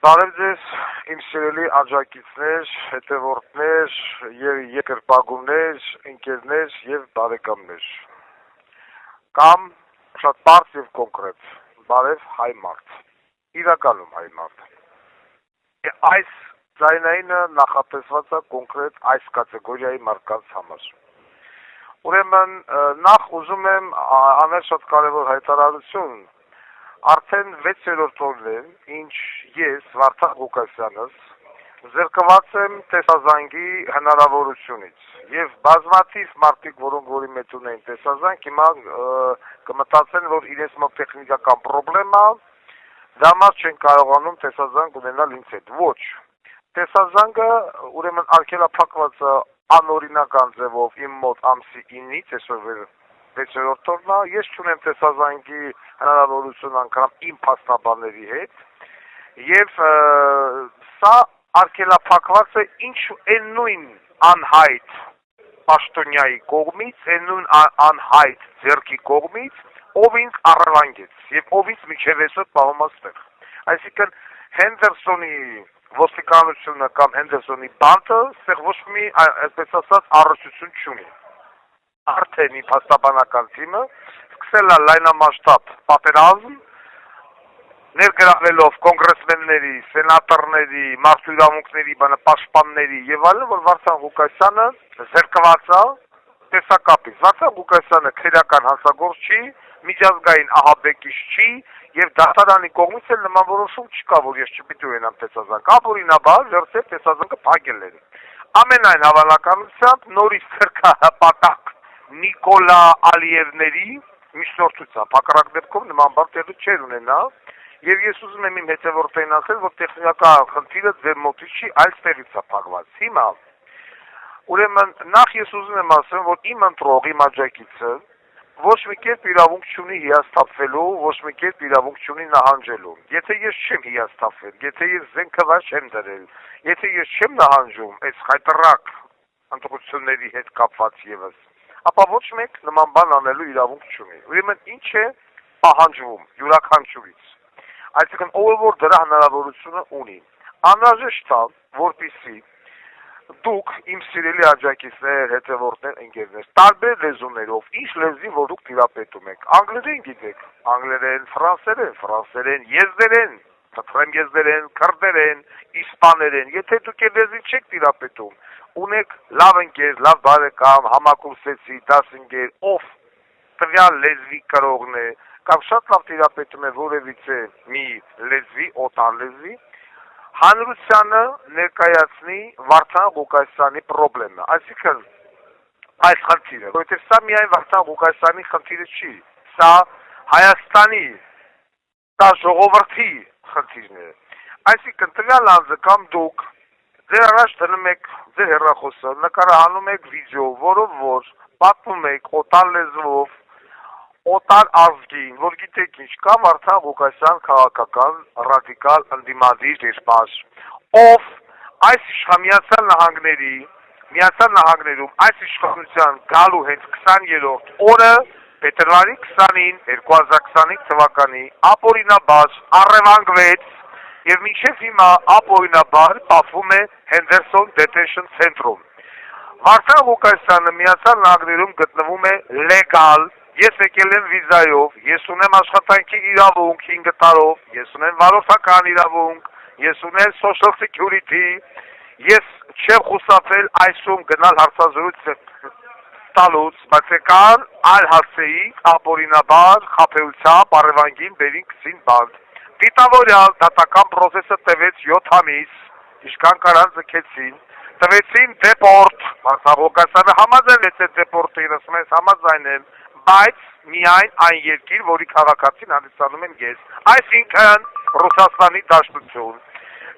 Բարև ձեզ, իմ սիրելի աջակիցներ, հետևորդներ եւ երկրպագուներ, ընկերներ եւ բարեկամներ։ Կամ շատ բարձ եւ կոնկրետ, բարև հայ մարդ, իրականում հայ մարդ։ Այս ձայնայինը նախատեսված է կոնկրետ այս կատեգորիայի մարդկանց համար։ Ուրեմն նախ ուզում եմ անել շատ կարևոր հայտարարություն։ Արդեն 6-րդ օրն է, ինչ ես, Վարդան Ղուկասյանս, զրկված եմ տեսազանգի հնարավորությունից եւ բազմաթիվ մարդիկ, որոնք որի մեջ ունեն տեսազանգ, հիմա կմտածեն, որ իրենց մոտ տեխնիկական պրոբլեմ է, դա համար չեն կարողանում տեսազանգ ունենալ ինձ հետ։ Ոչ։ Տեսազանգը ուրեմն արգելափակված է անօրինական ձևով իմ մոտ ամսի 9-ից, այսօր 6-րդ օրն է, ես չունեմ տեսազանգի հնարավորություն անգամ իմ փաստաբանների հետ եւ սա արգելափակված է այն նույն անհայտ պաշտոնյայի կողմից, այն նույն անհայտ ձեռքի կողմից, ով ինձ առևանգեց եւ ով ինձ միջև այսօր պահում է ստեղ։ Այսինքն Հենդերսոնի ոստիկանությունը կամ Հենդերսոնի բանտը ստեղ ոչ մի, այսպես ասած, առողջություն չունի։ Արդեն իմ փաստաբանական թիմը սկսել է լայնամասշտաբ պատերազմ, ներգրավելով կոնգրեսմենների, սենատորների, մարդու իրավունքների պաշտպանների եւ այլն, որ Վարդան Ղուկասյանը զրկված է տեսակապից։ Վարդան Ղուկասյանը քրեական հանցագործ չի, միջազգային ահաբեկիչ չի եւ դատարանի կողմից էլ նման որոշում չկա, որ ես չպիտի ունենամ տեսազանգ։ Ապօրինաբար վերցրել տեսազանգը փակել են։ Ամենայն հավանականությամբ նորից քրքահպատակ Նիկոլա Ալիևների միջնորդությամբ հակառակ դեպքում նման բան տեղի չէր ունենա եւ ես ուզում եմ իմ հետևորդներին ասել, որ տեխնիկական խնդիրը ձեր մոտից չի, այլ ստեղից է փակված։ Հիմա ուրեմն նախ ես ուզում եմ ասել, որ իմ ընտրող, իմ աջակիցը ոչ մի կերպ իրավունք չունի հիասթափվելու, ոչ մի կերպ իրավունք չունի նահանջելու։ Եթե ես չեմ հիասթափվել, եթե ես զենքը վար չեմ դրել, եթե ես չեմ նահանջում այս խայտառակ ընտրությունների հետ կապված եւս, ապա ոչ մեկ նման բան անելու իրավունք չունի։ Ուրեմն ինչ է պահանջվում յուրաքանչյուրից։ Այսինքն ով որ դրա հնարավորությունը ունի, անհրաժեշտ է, որպեսզի դուք իմ սիրելի աջակիցներ, հետևորդներ, ընկերներ, տարբեր լեզուներով, ինչ լեզվի որ դուք տիրապետում եք, անգլերեն գիտեք, անգլերեն, ֆրանսերեն, եզդերեն, թթրեմ եզդերեն, քրդերեն, իսպաներեն, եթե դուք այդ լեզվին չեք տիրապետում, ունեք լավ ընկեր, լավ բարեկամ, համակուրսեցի, դասընկեր, ով տվյալ լեզվի կրողն է, կամ շատ լավ տիրապետում է որևիցե մի լեզվի, օտար լեզվի, հանրությանը ներկայացնի Վարդան Ղուկասյանի պրոբլեմը, այսինքն այս խնդիրը, որովհետև սա միայն Վարդան Ղուկասյանի խնդիրը չի, սա Հայաստանի, սա ժողովրդի խնդիրն է, այսինքն տվյալ անձը կամ դուք ձեր առաջ դնում եք ձեր հեռախոսը, նկարահանում եք վիդեո, որով որ պատմում եք օտար լեզվով, օտար ազգին, որ գիտեք ինչ կա Վարդան Ղուկասյան քաղաքական ռադիկալ ընդդիմադիր դեսպան, ով այս Միացյալ Նահանգներում այս իշխանության գալու հենց 20-րդ օրը փետրվարի 20-ին 2025 թվականի ապօրինաբար առևանգվեց եւ մինչեւ հիմա ապօրինաբար պահվում է Henderson Detention Center-ում։ Վարդան Ղուկասյանը Միացյալ Նահանգներում գտնվում է լեգալ։ Ես եկել եմ վիզայով, ես ունեմ աշխատանքի իրավունք 5 տարով, ես ունեմ վարորդական իրավունք, ես ունեմ social security, ես չեմ խուսափել այսում գնալ հարցազրույց տալուց, բայց կան այլ հարցերի ապօրինաբար խաբեությամբ առևանգին բերին քսին բանդ։ Դիտավորյալ դատական պրոցեսը տևեց 7 ամիս, իշքան կարան ձգեցին, տվեցին դեպորտ, Վարդան Ղուկասյանը համաձայնեց այդ դեպորտը, ասում ես համաձայն եմ, բայց միայն այն երկիր, որի քաղաքացին հանդիսանում եմ ես, այսինքն Ռուսաստանի Դաշնություն։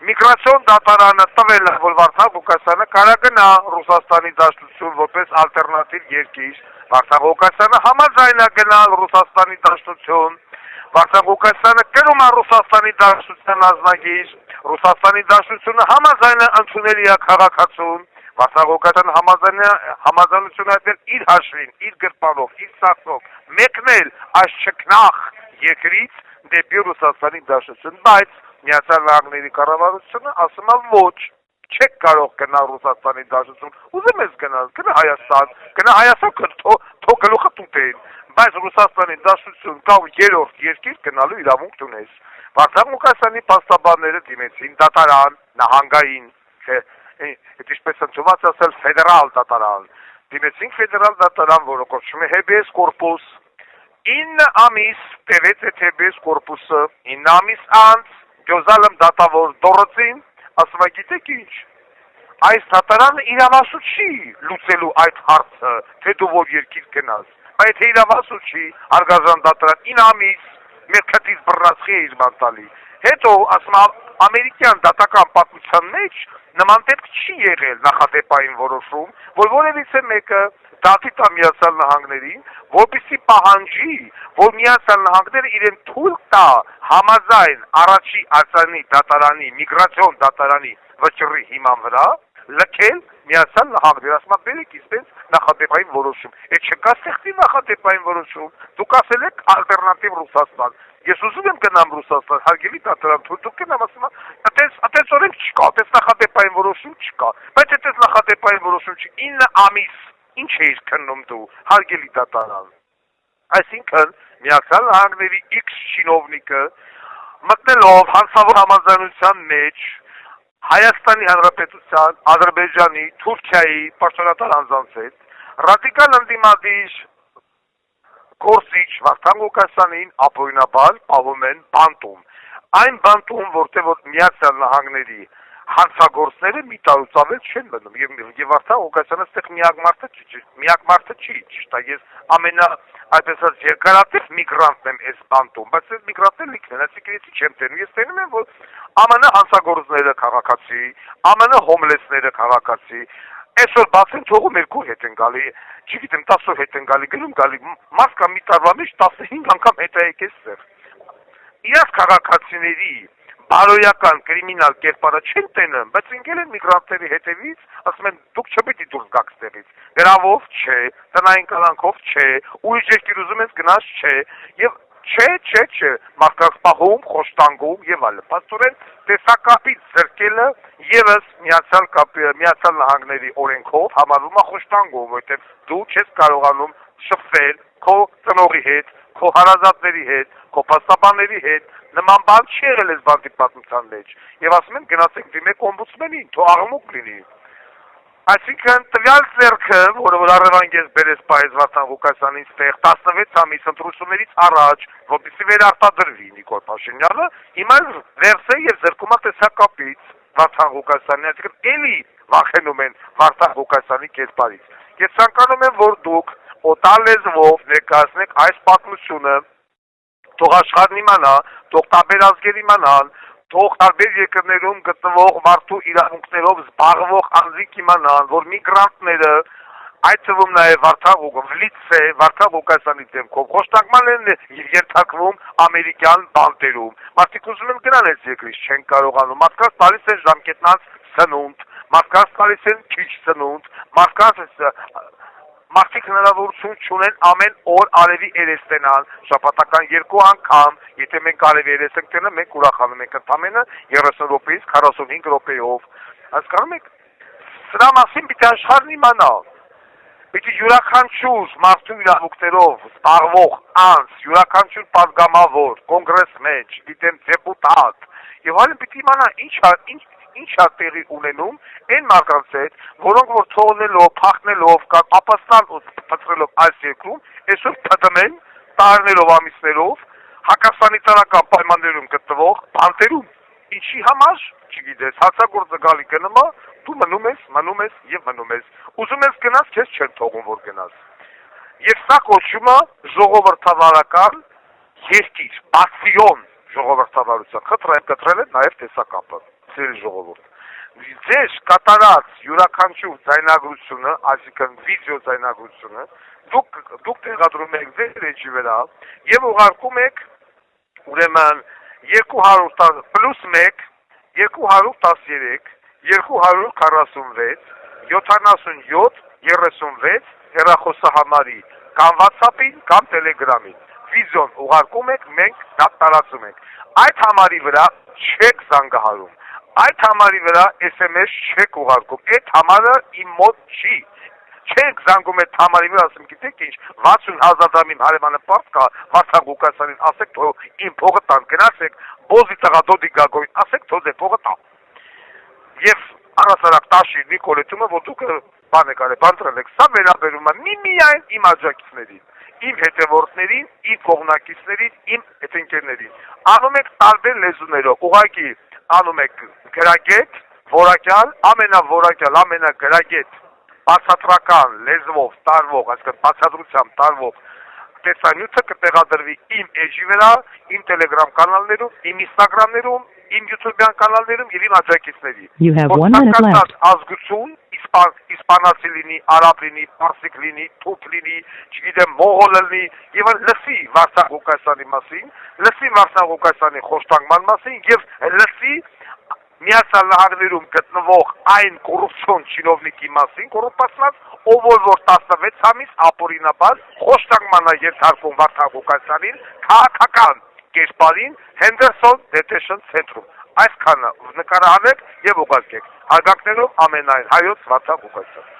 Միգրացիոն դատարանը տվել է, որ Վարդան Ղուկասյանը կարա գնա Ռուսաստանի Դաշնություն որպես ալտերնատիվ երկիր, Վարդան Ղուկասյանը համաձայն է գնալ Ռուսաստանի Դաշնություն, Վարդան Ղուկասյանը գնում է Ռուսաստանի Դաշնության ազնագիր, Ռուսաստանի Դաշնությունը համաձայն է ընդունել իր քաղաքացուն, Վարդան Ղուկասյանը համաձայնություն այդել իր հաշվին, իր գրպանով, իր սացով, մեկնել այս չքնաղ երկրից դեպի Ռուսաստանի Դաշնություն, բայց Միացյալ Նահանգների կառավարությունը ասում է ոչ, չեք կարող գնալ Ռուսաստանի Դաշնություն, ուզում ես գնալ, գնա Հայաստան, թող գլուխը տուտեն, բայց Ռուսաստանի Դաշնություն կամ երրորդ երկիր գնալու իրավունք ունես։ Վարդան Ղուկասյանի փաստաբանները դիմեցին դատարան, նահանգային, ինչպես ընդունված ասել ֆեդերալ դատարան, դիմեցին ֆեդերալ դատարան, որը կոչվում է habeas corpus, 9 ամիս տևեց այդ habeas corpus-ը, 9 ամիս անց Գյոզալեմ դատավոր դորոցին, ասում է գիտեք ինչ, այս դատարանը իրավասու չի լուծելու այդ հարցը, թե դու որ երկիր գնաս, բայց իրավասու չի, հարգարժան դատարան 9 ամիս մեր քթից բռնացքի է իր բանտալի, հետո ասում է ամերիկյան դատական պատմության մեջ նման դեպք չի եղել նախադեպային որոշում, որ որևիցե մեկը դատի տա Միացյալ Նահանգներին, որպեսզի պահանջի, որ Միացյալ Նահանգները իրեն թույլ տա համաձայն առաջի արձանի դատարանի, միգրացիոն դատարանի վճռի հիման վրա, լքել Միացյալ Նահանգներ, ասում է բերեք իսպես նախադեպային որոշում, այդ չկա ստեղծի նախադեպային որոշում, դուք ասել եք ալտերնատիվ Ռուսաստան, ես ուզում եմ գնամ Ռուսաստան, հարգելի դատարան, դուք գնամ ասում է, այդպես օրենք չկա, այդպես նախադեպային որոշում չկա, բայց այդպես նախադեպային որոշում չի, 9 ամիս, ինչ էիր քննում դու, հարգելի դատարան, այսինքն Միացյալ Նահանգների X շինովնիկը մտնելով հանցավոր համաձայնության մեջ Հայաստանի Հանրապետության, Ադրբեջանի, Թուրքիայի պաշտոնատար անձանց հետ ռադիկալ ընդդիմադիր գործիչ Վարդան Ղուկասյանին ապօրինաբար պահում են բանտում։ Այն բանտում, որտեղ որ Միացյալ Նահանգների հանցագործները մի տարուց ավել չեն մնում եւ Վարդան Ղուկասյանը այդտեղ միակ մարդը չի, ճիշտ է, ես այդպես ասած երկարատև միգրանտն եմ այս բանտում, բայց այս միգրանտները լիքն են, այսինքն ես չեմ տենում, ես տենում եմ, որ ԱՄՆ հանցագործները քաղաքացի, ԱՄՆ հոմլեսները քաղաքացի, այսօր բացեն թողում 2 հետ են գալի, չգիտեմ 10 հետ են գալի, գնում գալի, մաս կա մի տարվա մեջ 15 անգամ հետ է եկել սեր։ Իրաց քաղաքացիների բարոյական կրիմինալ կերպարը չեն տենում, բայց ընկել են միգրանտների հետևից, ասում են դուք չպետք է դուրս գաք ստեղից, գրավով չէ, տնային կալանքով չէ, ուրիշ երկիր ուզում ես գնաս չէ, եւ չէ, մարդկանց պահում, խոշտանգում եւ այլն։ Պաստորեն տեսակապից զրկելը եւս Միացյալ Նահանգների օրենքով համարվում է խոշտանգում, որովհետեւ դու չես կարողանում շփվել քո ծնողի հետ, քո հարազատների հետ, քո փաստաբանների հետ, նման բան չի եղել այս բանտի պատմության մեջ, եւ ասում են գնացեք դիմեք օմբուդսմենին, թող աղմուկ լինի։ Այսինքն տվյալ ձեռքը, որը որ առևանգեց բերես պայեց Վարդան Ղուկասյանին ստեղ 16 ամիս ընտրություններից առաջ, որպեսզի վերարտադրվի Նիկոլ Փաշինյանը, հիմա վերցե եւ զրկում է տեսակապից Վարդան Ղուկասյանին, այսինքն էլի վախենում են Վարդան Ղուկասյանի կերպարից։ Ես ցանկանում եմ, որ դուք օտար լեզվով ներկայացնեք այս պատմությունը, թող աշխարհն իմանա, թող տարբեր ազգեր իմանան, թող տարբեր երկրներում գտնվող մարդու իրավունքներով զբաղվող անձինք իմանան, որ միգրանտները, այդ թվում նաև Վարդան Ղուկասյանի դեմքով խոշտանգման են ենթարկվում ամերիկյան բանտերում։ Մարդիկ ուզում են գնալ այս երկրից, չեն կարողանում, մարդկանց տալիս են ժամկետնանց սնունդ, մարդկանց տալիս են քիչ սնունդ, մարդիկ հնարավորություն չունեն ամեն օր արևի երեստենալ, շաբաթական 2 անգամ, եթե մենք արևի երես ենք տենը, մենք ուրախանում ենք ընդամենը 30 րոպեից 45 րոպեով։ Հասկանում եք, սրա մասին պիտի աշխարհն իմանա, պիտի յուրաքանչյուր մարդու իրավունքներով զբաղվող անձ, յուրաքանչյուր պատգամավոր, կոնգրեսմեն, գիտեմ դեպուտատ, եւ այլն պիտի իմանա ինչ է տեղի ունենում այն մարդկանց հետ, որոնք որ թողնելով, փախնելով կամ ապաստան փծրելով այս երկրում, այսօր փդմեն, տարիներով ամիսներով, հակասանիտարական պայմաններում գտնվող բանտերում, ինչի համար, չգիտես, հացագործը գալի գնում է, դու մնում ես եւ մնում ես, ուզում ես գնաս, քեզ չեն թողում որ գնաս։ Եվ սա կոչվում է ժողովրդավարական երկիր, պասիոն ժողովրդավարության, կտրել են նաեւ տեսակապը։ Ժողովուրդ։ Ձեր կատարած յուրաքանչյուր ձայնագրությունը, այսինքն վիդեո ձայնագրությունը, դուք տեղադրում եք ձեր էջի վրա եւ ուղարկում եք ուրեմն 210 + 1 213 246 77 36 հեռախոսահամարի կամ WhatsApp-ին կամ Telegram-ին։ Վիդեոն ուղարկում եք, մենք դա տարածում ենք։ Այդ համարի վրա չեք զանգահարում։ Այդ համարի վրա SMS չեք ուղարկում։ Այդ համարը իմ մոտ չի։ Չեք զանգում այդ համարի վրա, ասում գիտեք ինչ, 60,000 դրամի հարևանը պարտ կա, Վարդան Ղուկասյանին, ասեք թող իմ փողը տան, գնացեք, բոզի տղա դոդի գագոյին, ասեք թող դե փողը տա։ Եվ առասարակ տաշի Նիկոլետումը, որ դուք բան եք արել, բանտրել եք, սա վերաբերում է միմիայն իմ աջակիցներին, իմ հետևորդներին, իմ կողմնակիցներին, իմ հետընկերներին։ Անում եք տարբեր լեզուներով, ուղղակի անում եք գրագետ, որակյալ, ամենավորակյալ, ամենագրագետ, բացատրական լեզվով տարվող, այսինքն բացատրությամբ տարվող տեսանյութը կտեղադրվի իմ էջի վրա, իմ Telegram կանալներում, իմ Instagram-ներում, իմ YouTube-յան կանալներում եւ իմ աջակիցների։ You have 1 minute left. Ազգություն, իսպանացի լինի, արաբ լինի, պարսիկ լինի, թուրք լինի, չգիտեմ, մողոլ լինի, եւ լսի Վարդան Ղուկասյանի մասին, լսի Վարդան Ղուկասյանի խոշտանգման մասին եւ լսի Միացյալ Նահանգներում գտնվող այն կոռուպցիոն չինովնիկի մասին, կոռուպացված, ով որ 16 ամիս ապօրինաբար խոշտանգման է ենթարկվում Վարդան Ղուկասյանին, քաղաքական կերպարին Henderson Detention Center-ում։ Այսքանը նկարահանեք եւ ուղարկեք։ Հարգանքներով ամենայն հայոց Վարդան Ղուկասյան։